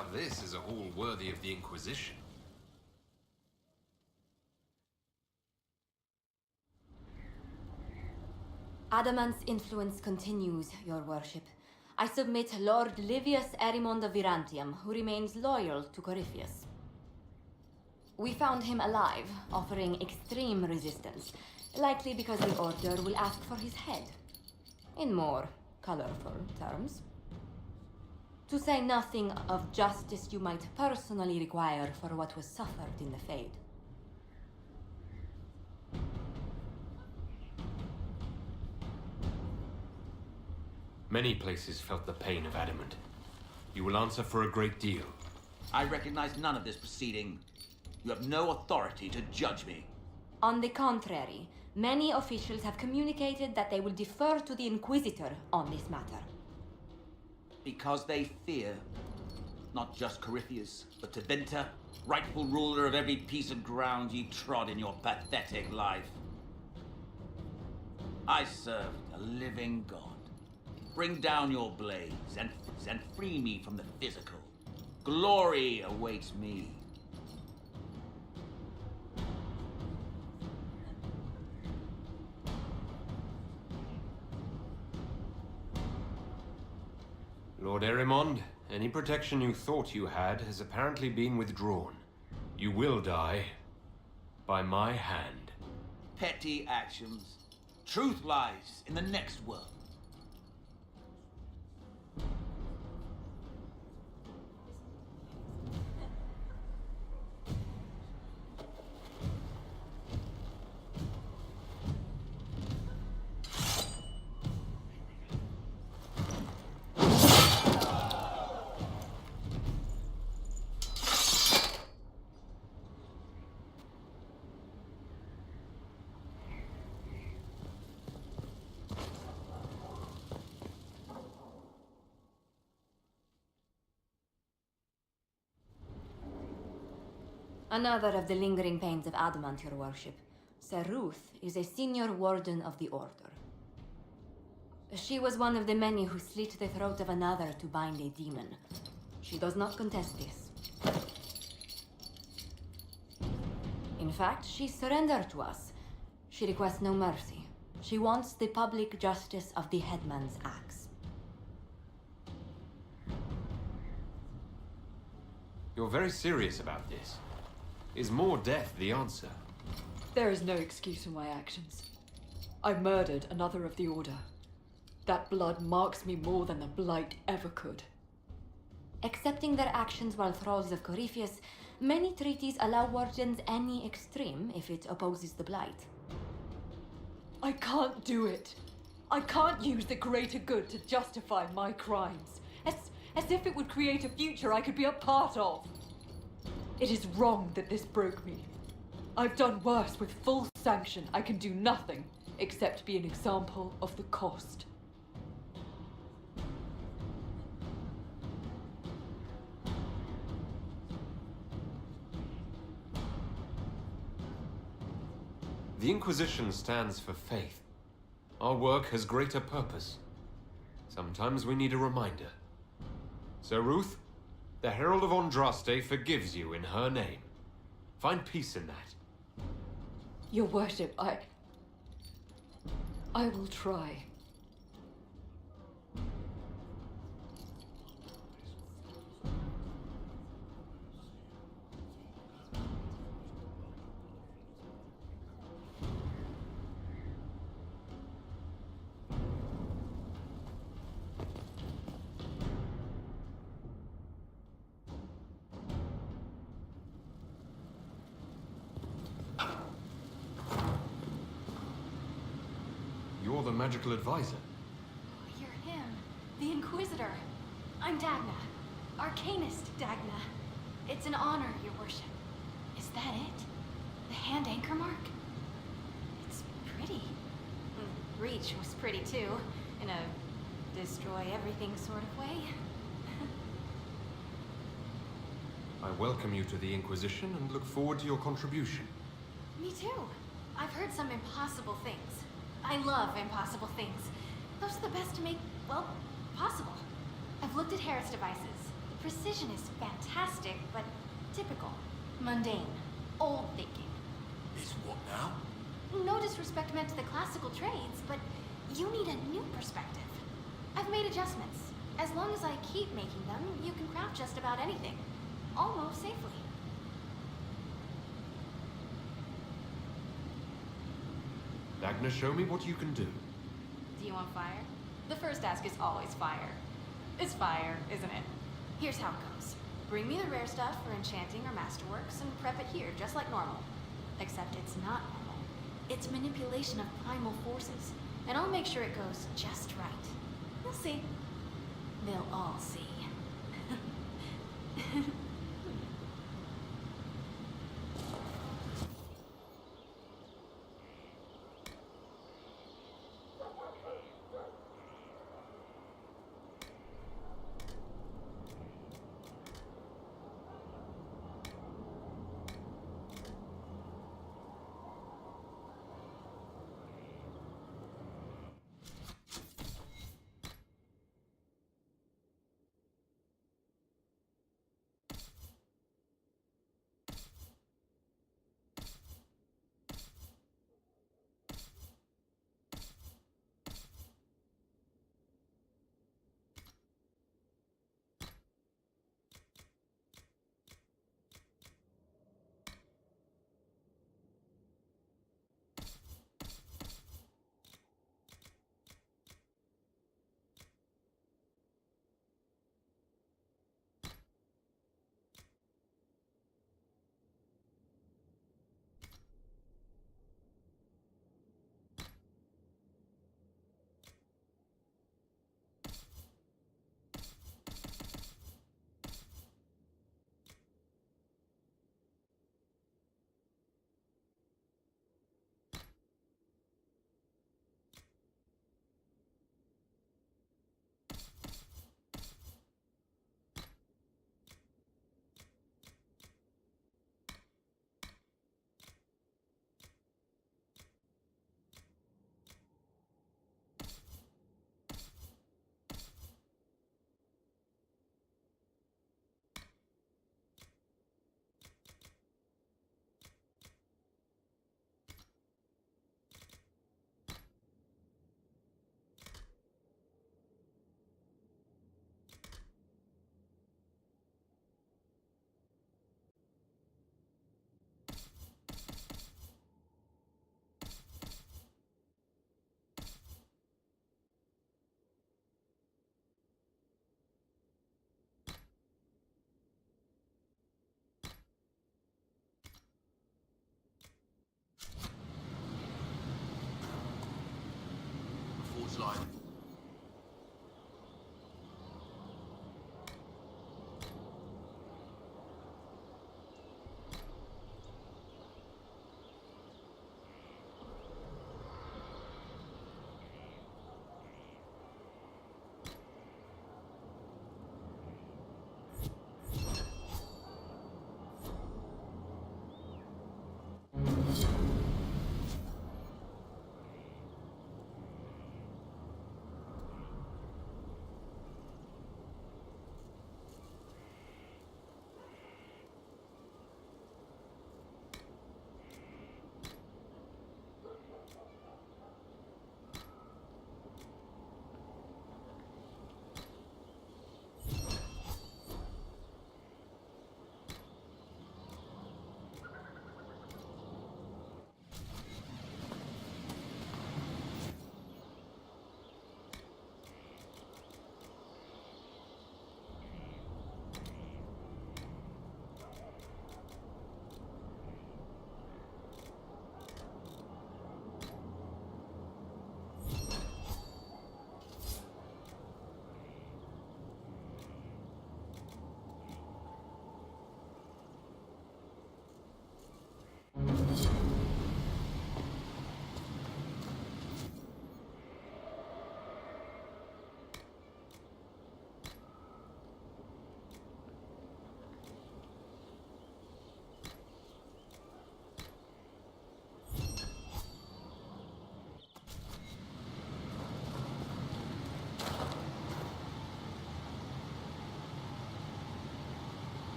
Now this is a hall worthy of the Inquisition. Adamant's influence continues, your worship. I submit Lord Livius Erimond of Virantium, who remains loyal to Corypheus. We found him alive, offering extreme resistance, likely because the Order will ask for his head. In more colorful terms. To say nothing of justice you might personally require for what was suffered in the Fade. Many places felt the pain of Adamant. You will answer for a great deal. I recognize none of this proceeding. You have no authority to judge me. On the contrary, many officials have communicated that they will defer to the Inquisitor on this matter. Because they fear not just Corypheus, but Tevinter, rightful ruler of every piece of ground ye trod in your pathetic life. I serve a living God. Bring down your blades and free me from the physical. Glory awaits me. Lord Erimond, any protection you thought you had has apparently been withdrawn. You will die by my hand. Petty actions. Truth lies in the next world. Another of the lingering pains of Adamant, your worship. Sir Ruth is a senior warden of the Order. She was one of the many who slit the throat of another to bind a demon. She does not contest this. In fact, she surrendered to us. She requests no mercy. She wants the public justice of the headman's axe. You're very serious about this. Is more death the answer? There is no excuse for my actions. I murdered another of the Order. That blood marks me more than the Blight ever could. Accepting their actions while thralls of Corypheus, many treaties allow wardens any extreme if it opposes the Blight. I can't do it. I can't use the greater good to justify my crimes. As if it would create a future I could be a part of. It is wrong that this broke me. I've done worse with full sanction. I can do nothing except be an example of the cost. The Inquisition stands for faith. Our work has greater purpose. Sometimes we need a reminder. Sir Ruth, the Herald of Andraste forgives you in her name. Find peace in that. Your worship, I will try. You're the magical advisor. You're him, the Inquisitor. I'm Dagna, Arcanist Dagna. It's an honor, your worship. Is that it? The hand anchor mark? It's pretty. Reach was pretty too, in a destroy everything sort of way. I welcome you to the Inquisition and look forward to your contribution. Me too. I've heard some impossible things. I love impossible things. Those are the best to make, well, possible. I've looked at Harris devices. Precision is fantastic, but typical. Mundane. Old thinking. Is what now? No disrespect meant to the classical trades, but you need a new perspective. I've made adjustments. As long as I keep making them, you can craft just about anything. Almost safely. Dagna, show me what you can do. Do you want fire? The first ask is always fire. It's fire, isn't it? Here's how it goes. Bring me the rare stuff for enchanting or masterworks and prep it here, just like normal. Except it's not normal. It's manipulation of primal forces, and I'll make sure it goes just right. You'll see. They'll all see.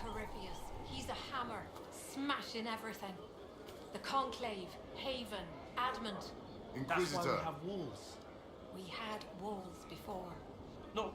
Corypheus. He's a hammer, smashing everything. The Conclave, Haven, Adamant. That's why we Inquisitor. have walls. We had walls before. No.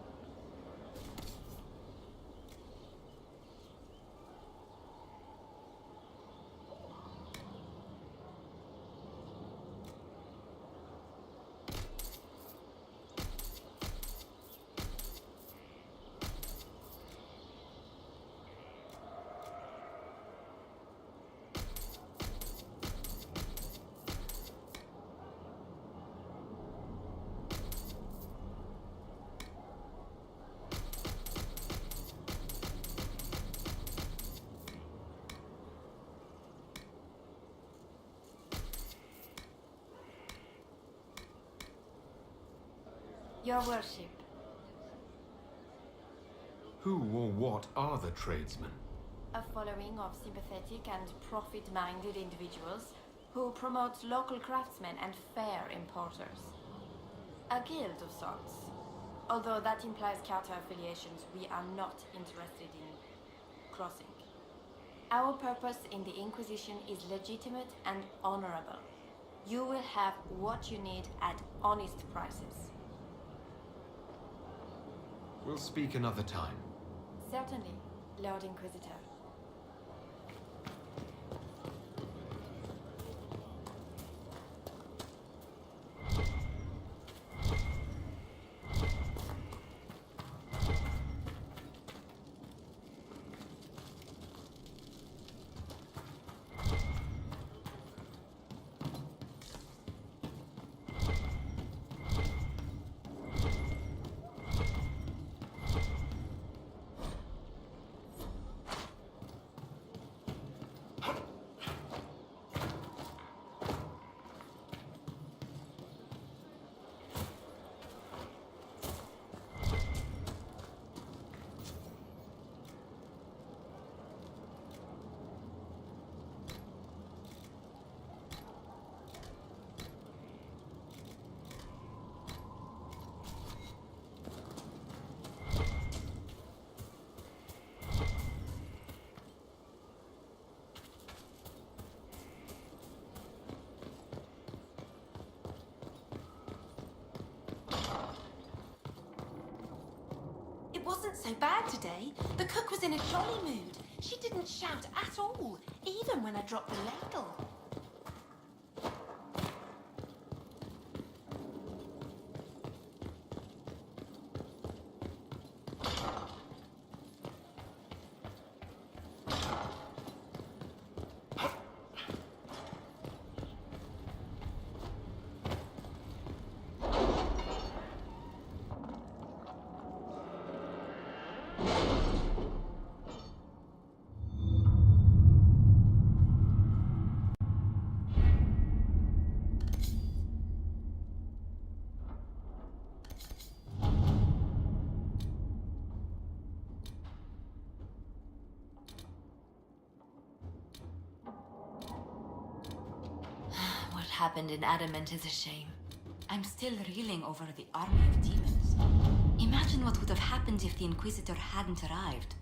Your worship. Who or what are the tradesmen? A following of sympathetic and profit-minded individuals who promote local craftsmen and fair importers. A guild of sorts. Although that implies counter-affiliations we are not interested in crossing. Our purpose in the Inquisition is legitimate and honorable. You will have what you need at honest prices. We'll speak another time. Certainly, Lord Inquisitor. It wasn't so bad today. The cook was in a jolly mood. She didn't shout at all, even when I dropped the ladle. What happened in Adamant is a shame. I'm still reeling over the army of demons. Imagine what would have happened if the Inquisitor hadn't arrived.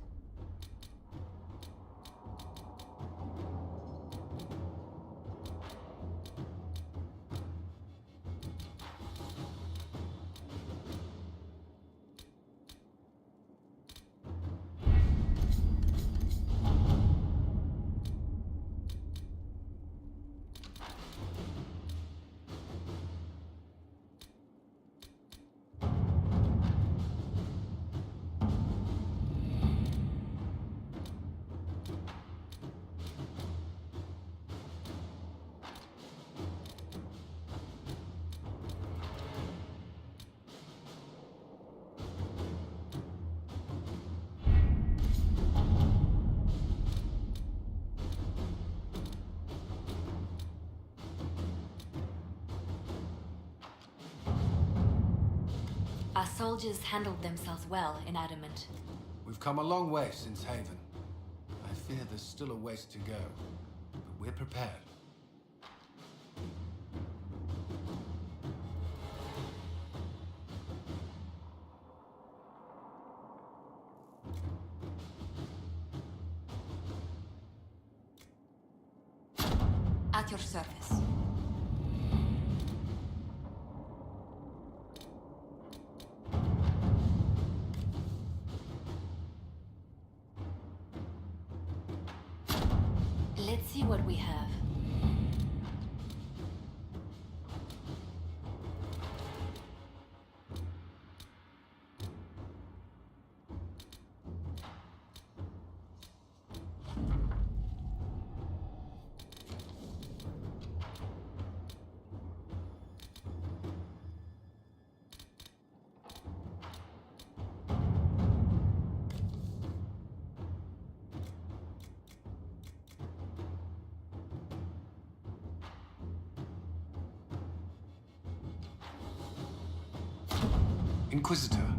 Our soldiers handled themselves well in Adamant. We've come a long way since Haven. I fear there's still a ways to go, but we're prepared. At your service. Let's see what we have. Inquisitor.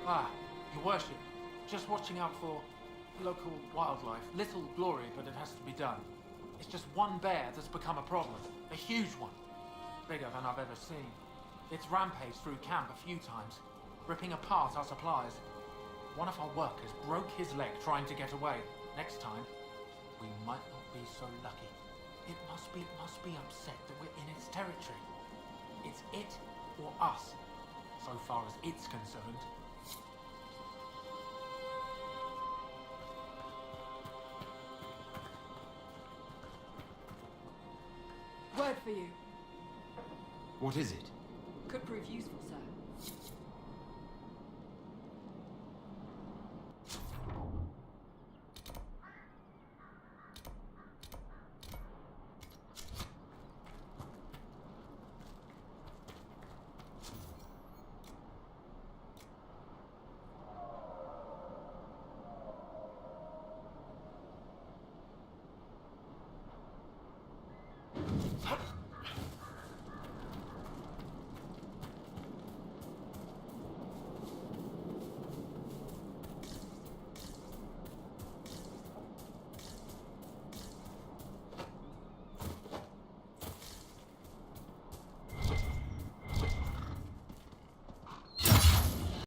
Ah, Your Worship. Just watching out for local wildlife. Little glory, but it has to be done. It's just one bear that's become a problem. A huge one. Bigger than I've ever seen. It's rampaged through camp a few times, ripping apart our supplies. One of our workers broke his leg trying to get away. Next time, we might not be so lucky. It must be upset that we're in its territory. It's it or us, so far as it's concerned. Word for you. What is it? Could prove useful